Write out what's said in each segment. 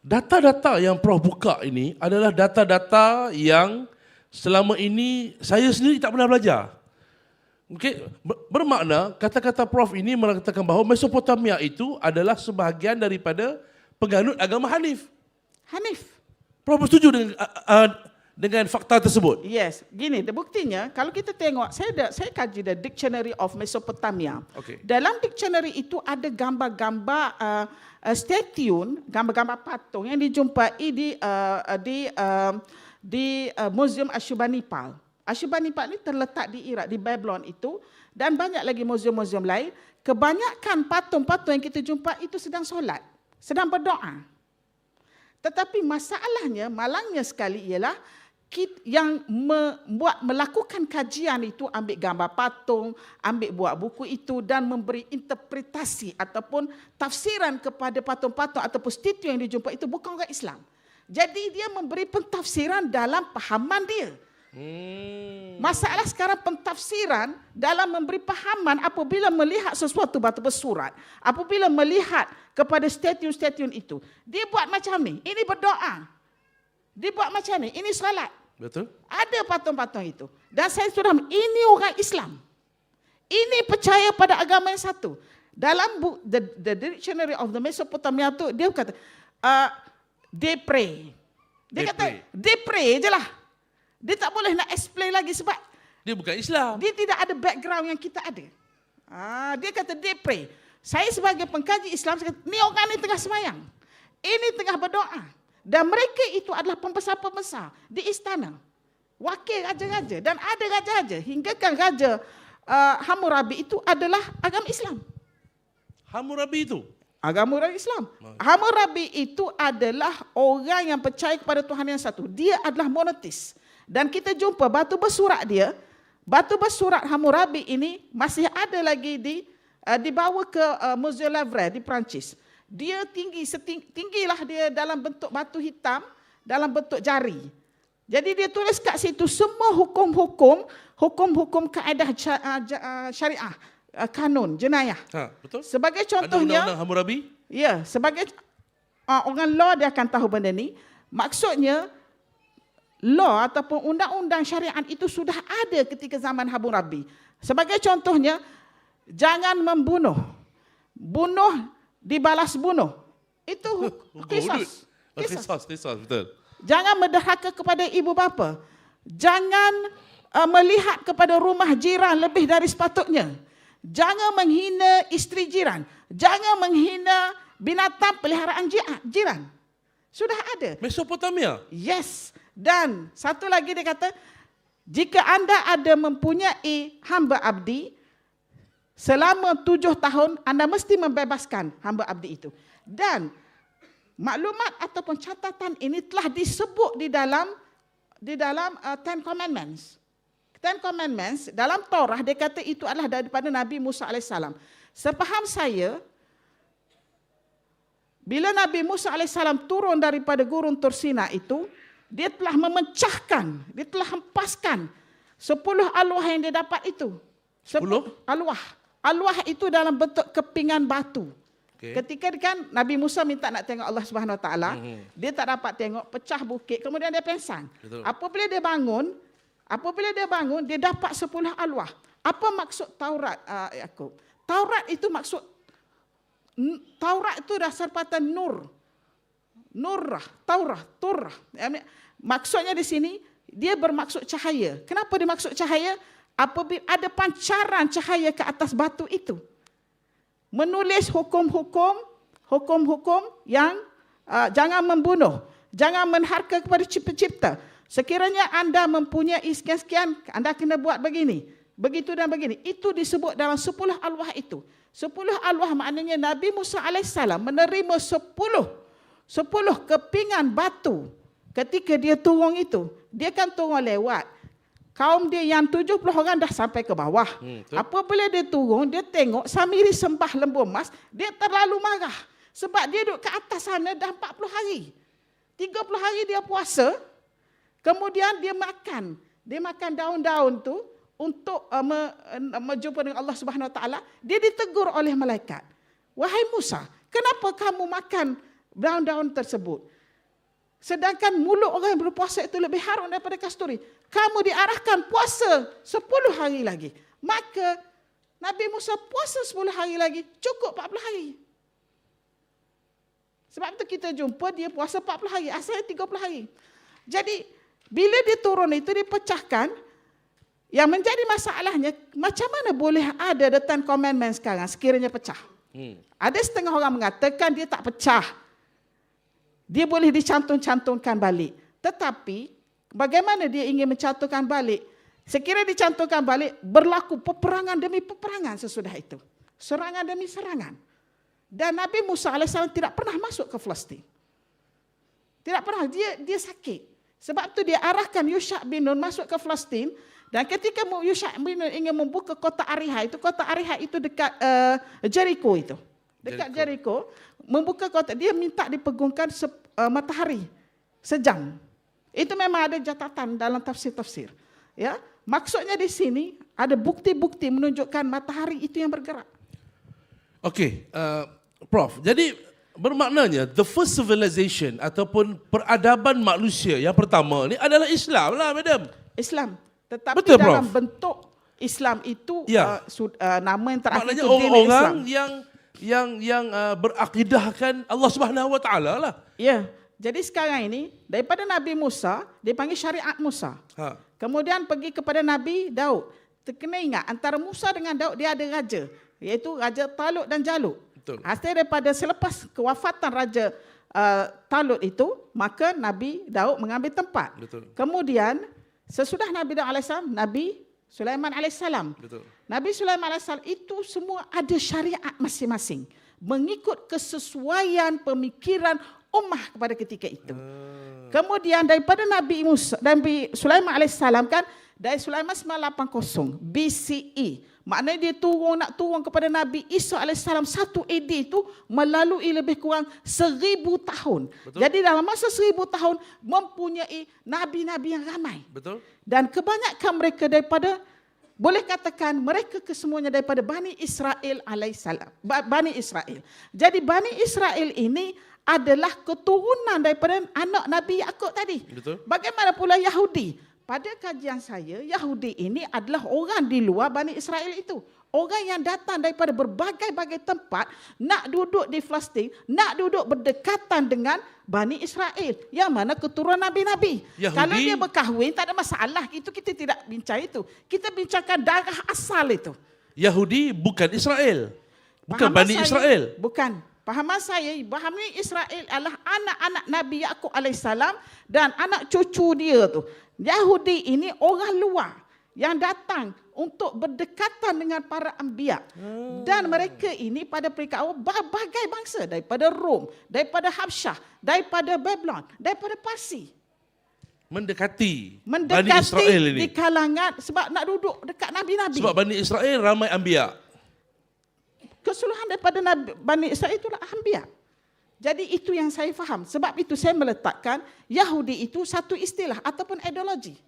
data-data yang Prof buka ini adalah data-data yang selama ini saya sendiri tak pernah belajar. Okay. Bermakna kata-kata Prof ini mengatakan bahawa Mesopotamia itu adalah sebahagian daripada penganut agama Hanif. Hanif. Prof setuju dengan fakta tersebut? Yes, gini, buktinya kalau kita tengok, saya kaji the Dictionary of Mesopotamia. Okay. Dalam dictionary itu ada gambar-gambar statue, gambar-gambar patung yang dijumpai di Museum Ashurbanipal. Ashurbanipal ini terletak di Iraq, di Babylon itu, dan banyak lagi museum-museum lain. Kebanyakan patung-patung yang kita jumpa itu sedang solat, sedang berdoa. Tetapi masalahnya, malangnya sekali ialah yang melakukan kajian itu ambil gambar patung, ambil buat buku itu dan memberi interpretasi ataupun tafsiran kepada patung-patung ataupun statue yang dijumpa itu bukan orang Islam. Jadi dia memberi pentafsiran dalam pahaman dia. Masalah sekarang pentafsiran dalam memberi pahaman apabila melihat sesuatu batu bersurat, apabila melihat kepada statue-statue itu, dia buat macam ni, ini berdoa. Dia buat macam ni, ini salat. Betul. Ada patung-patung itu. Dan saya sudah, ini orang Islam. Ini percaya pada agama yang satu. Dalam the Dictionary of the Mesopotamia tu, dia kata, they pray. Dia kata, they pray je lah. Dia tak boleh nak explain lagi sebab dia bukan Islam. Dia tidak ada background yang kita ada. Dia kata, they pray. Saya sebagai pengkaji Islam, saya kata, ni orang ni tengah semayang. Ini tengah berdoa. Dan mereka itu adalah pembesar-pembesar di istana. Wakil raja-raja. Dan ada raja-raja. Hingga kan Raja Hammurabi itu adalah agama Islam. Hammurabi itu? Agama orang Islam. Hammurabi itu adalah orang yang percaya kepada Tuhan yang satu. Dia adalah monoteis. Dan kita jumpa batu bersurat dia. Batu bersurat Hammurabi ini masih ada lagi dibawa ke Museum Louvre di Perancis. Dia tinggilah dia dalam bentuk batu hitam, dalam bentuk jari. Jadi dia tulis kat situ semua hukum-hukum kaedah syariah, kanun, jenayah. Betul. Sebagai contohnya, ada undang-undang Hammurabi? Ya, sebagai orang law dia akan tahu benda ni. Maksudnya law ataupun undang-undang syariat itu sudah ada ketika zaman Hammurabi. Sebagai contohnya, jangan membunuh. Bunuh dibalas bunuh. Itu qisas. Qisas, betul. Jangan menderhaka kepada ibu bapa. Jangan melihat kepada rumah jiran lebih dari sepatutnya. Jangan menghina isteri jiran. Jangan menghina binatang peliharaan jiran. Sudah ada. Mesopotamia? Yes. Dan satu lagi dia kata, jika anda ada mempunyai hamba abdi, selama 7 tahun, anda mesti membebaskan hamba abdi itu. Dan maklumat ataupun catatan ini telah disebut di dalam Ten Commandments. Ten Commandments, dalam Torah, dia kata itu adalah daripada Nabi Musa AS. Sepaham saya, bila Nabi Musa AS turun daripada gurun Tur Sina itu, dia telah memecahkan, dia telah hempaskan 10 alwah yang dia dapat itu. 10 alwah. Alwah itu dalam bentuk kepingan batu. Okay. Ketika kan Nabi Musa minta nak tengok Allah Subhanahu Wa Taala, dia tak dapat tengok, pecah bukit, kemudian dia pengsan. Apabila dia bangun, dia dapat 10 alwah. Apa maksud Taurat, Yaakob? Taurat itu dasar kata nur. Nurrah, Taurah. Maksudnya di sini dia bermaksud cahaya. Kenapa dia maksud cahaya? Apabila ada pancaran cahaya ke atas batu itu, menulis hukum-hukum yang jangan membunuh, jangan menharka kepada pencipta. Sekiranya anda mempunyai sekian-sekian, anda kena buat begini, begitu dan begini. Itu disebut dalam 10 alwah itu. 10 alwah maknanya Nabi Musa AS menerima 10 kepingan batu ketika dia turun itu. Dia kan turun lewat. Kaum dia yang 70 orang dah sampai ke bawah. Apabila dia turun, dia tengok Samiri sembah lembu emas, dia terlalu marah. Sebab dia duduk ke atas sana dah 40 hari. 30 hari dia puasa, kemudian dia makan. Dia makan daun-daun tu untuk berjumpa dengan Allah Subhanahu Wa Taala. Dia ditegur oleh malaikat. Wahai Musa, kenapa kamu makan daun-daun tersebut? Sedangkan mulut orang yang berpuasa itu lebih harum daripada kasturi. Kamu diarahkan puasa 10 hari lagi. Maka Nabi Musa puasa 10 hari lagi, cukup 40 hari. Sebab itu kita jumpa dia puasa 40 hari, asalnya 30 hari. Jadi bila dia turun itu dipecahkan, yang menjadi masalahnya macam mana boleh ada the Ten Commandments sekarang sekiranya pecah. Ada setengah orang mengatakan dia tak pecah. Dia boleh dicantum-cantumkan balik. Tetapi bagaimana dia ingin mencantumkan balik? Sekiranya dicantumkan balik, berlaku peperangan demi peperangan sesudah itu. Serangan demi serangan. Dan Nabi Musa AS tidak pernah masuk ke Palestin. Tidak pernah, dia sakit. Sebab itu dia arahkan Yusha' bin Nun masuk ke Palestin. Dan ketika Yusha' bin Nun ingin membuka kota Ariha itu dekat Jericho itu. Dekat Jericho, membuka kota, dia minta dipegungkan matahari sejam. Itu memang ada catatan dalam tafsir-tafsir. Ya, maksudnya di sini ada bukti-bukti menunjukkan matahari itu yang bergerak. Okey, Prof. Jadi bermaknanya the first civilization ataupun peradaban manusia yang pertama ni adalah Islam lah, madam. Islam. Tetapi betul, dalam Prof? bentuk Islam itu Ya. nama yang terakhir Maknanya itu din orang-orang Islam. yang berakidahkan Allah Subhanahu Wa Taala lah. Ya. Jadi sekarang ini daripada Nabi Musa dipanggil syariat Musa. Ha. Kemudian pergi kepada Nabi Daud. Kena ingat antara Musa dengan Daud dia ada raja, iaitu Raja Talut dan Jalut. Betul. Hasil daripada selepas kewafatan Raja Talut itu, maka Nabi Daud mengambil tempat. Betul. Kemudian sesudah Nabi Daud AS, Nabi Sulaiman AS. Betul. Nabi Sulaiman AS itu semua ada syariat masing-masing. Mengikut kesesuaian pemikiran ummah kepada ketika itu. Kemudian daripada Nabi Sulaiman AS kan, dari Sulaiman 980 BCE. Maknanya dia nak turun kepada Nabi Isa AS 1 AD itu melalui lebih kurang 1000 tahun. Betul. Jadi dalam masa 1000 tahun mempunyai nabi-nabi yang ramai. Betul. Dan kebanyakan mereka daripada, boleh katakan mereka kesemuanya daripada Bani Israel alaihissalam. Bani Israel. Jadi Bani Israel ini adalah keturunan daripada anak Nabi Yakub tadi. Betul. Bagaimana pula Yahudi? Pada kajian saya, Yahudi ini adalah orang di luar Bani Israel itu. Orang yang datang daripada berbagai-bagai tempat, nak duduk di Palestin, nak duduk berdekatan dengan Bani Israel. Yang mana keturunan Nabi-Nabi. Yahudi- Kalau dia berkahwin, tak ada masalah. Itu kita tidak bincang itu. Kita bincangkan darah asal itu. Yahudi bukan Israel. Bukan Pahaman Bani saya- Israel. Bukan. Pahaman saya, Bani Israel adalah anak-anak Nabi Yakub alaihissalam dan anak cucu dia tu. Yahudi ini orang luar yang datang untuk berdekatan dengan para anbiya. Dan mereka ini pada peringkat awal berbagai bangsa, daripada Rom, daripada Habsyah, daripada Babylon, daripada Parsi. Mendekati Bani Mendekati Israel ini. di kalangan sebab nak duduk dekat Nabi-Nabi. Sebab Bani Israel ramai anbiya. Keseluruhan daripada Bani Israel itulah anbiya. Jadi itu yang saya faham. Sebab itu saya meletakkan Yahudi itu satu istilah ataupun ideologi.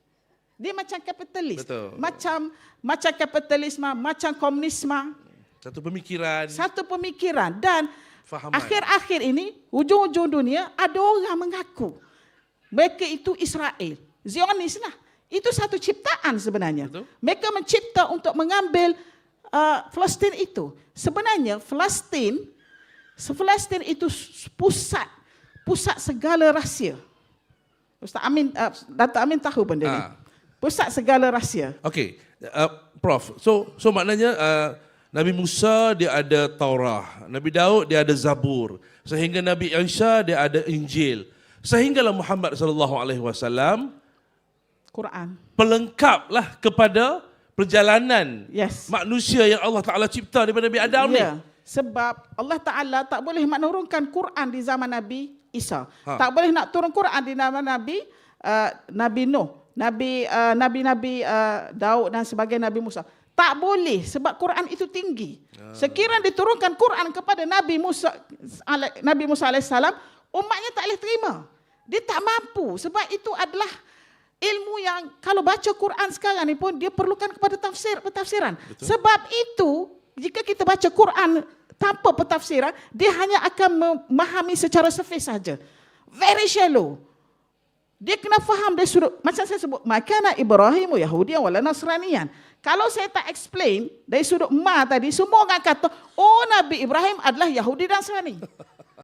Dia macam kapitalis. Betul. Macam kapitalisme, macam komunisme. Satu pemikiran. Satu pemikiran. Dan Fahaman. akhir-akhir ini, hujung-hujung dunia, ada orang mengaku mereka itu Israel. Zionis lah. Itu satu ciptaan sebenarnya. Betul. Mereka mencipta untuk mengambil Palestin itu. Sebenarnya Palestin itu pusat segala rahsia. Ustaz Amin, Datuk Amin tahu benda ni. Pusat segala rahsia. Okey, Prof. So maknanya Nabi Musa dia ada Taurah, Nabi Daud dia ada Zabur, sehingga Nabi Isa dia ada Injil, sehinggalah Muhammad sallallahu alaihi wasallam Quran. pelengkaplah kepada perjalanan Yes. manusia yang Allah Taala cipta daripada Nabi Adam ni. Ya, sebab Allah Ta'ala tak boleh menurunkan Quran di zaman Nabi Isa. Ha. Tak boleh nak turun Quran di zaman Nabi Nuh, Nabi Daud dan sebagainya, Nabi Musa. Tak boleh sebab Quran itu tinggi. Sekiranya diturunkan Quran kepada Nabi Musa alaihissalam, umatnya tak boleh terima. Dia tak mampu sebab itu adalah ilmu yang kalau baca Quran sekarang ni pun dia perlukan kepada pentafsiran. Betul. Sebab itu jika kita baca Quran tanpa pentafsiran, dia hanya akan memahami secara surface saja. Very shallow. Dia kena faham dari sudut, macam saya sebut, makana Ibrahimu Yahudiyan wala Nasraniyan. Kalau saya tak explain dari sudut ma tadi, semua orang kata, oh Nabi Ibrahim adalah Yahudi dan Nasrani.